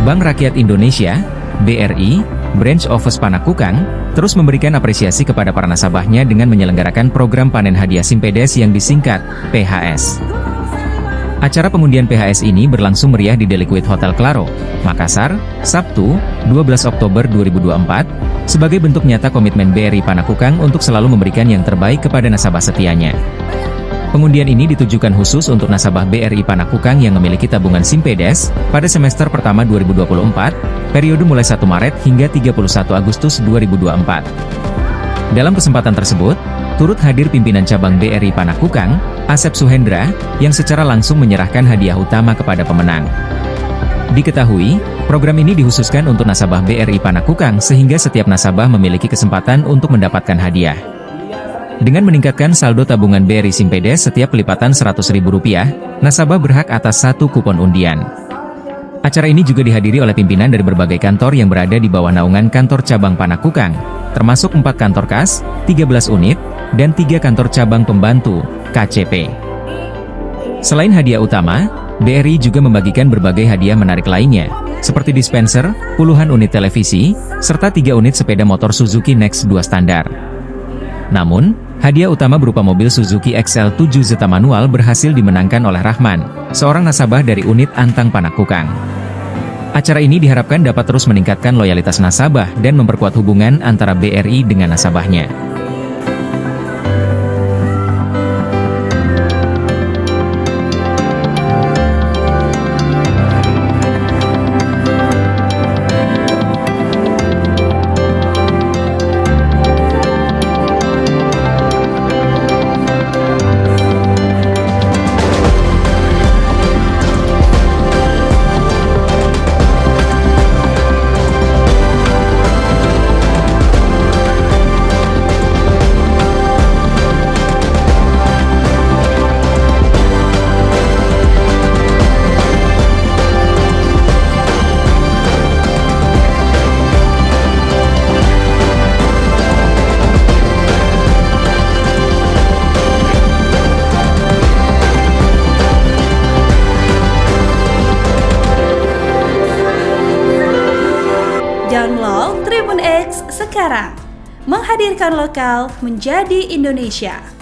Bank Rakyat Indonesia, BRI, Branch Office Panakukang, terus memberikan apresiasi kepada para nasabahnya dengan menyelenggarakan program panen hadiah Simpedes yang disingkat PHS. Acara pengundian PHS ini berlangsung meriah di The Liquid Hotel Claro, Makassar, Sabtu, 12 Oktober 2024, sebagai bentuk nyata komitmen BRI Panakukang untuk selalu memberikan yang terbaik kepada nasabah setianya. Pengundian ini ditujukan khusus untuk nasabah BRI Panakukang yang memiliki tabungan Simpedes pada semester pertama 2024, periode mulai 1 Maret hingga 31 Agustus 2024. Dalam kesempatan tersebut, turut hadir pimpinan cabang BRI Panakukang, Asep Suhendra, yang secara langsung menyerahkan hadiah utama kepada pemenang. Diketahui, program ini dikhususkan untuk nasabah BRI Panakukang sehingga setiap nasabah memiliki kesempatan untuk mendapatkan hadiah. Dengan meningkatkan saldo tabungan BRI Simpedes setiap pelipatan Rp100.000, nasabah berhak atas 1 kupon undian. Acara ini juga dihadiri oleh pimpinan dari berbagai kantor yang berada di bawah naungan kantor cabang Panakukang, termasuk 4 kantor kas, 13 unit, dan 3 kantor cabang pembantu, KCP. Selain hadiah utama, BRI juga membagikan berbagai hadiah menarik lainnya, seperti dispenser, puluhan unit televisi, serta 3 unit sepeda motor Suzuki Next 2 standar. Namun, hadiah utama berupa mobil Suzuki XL7 Zeta manual berhasil dimenangkan oleh Rahman, seorang nasabah dari unit Antang Panakukang. Acara ini diharapkan dapat terus meningkatkan loyalitas nasabah dan memperkuat hubungan antara BRI dengan nasabahnya. Download Tribun X sekarang, menghadirkan lokal menjadi Indonesia.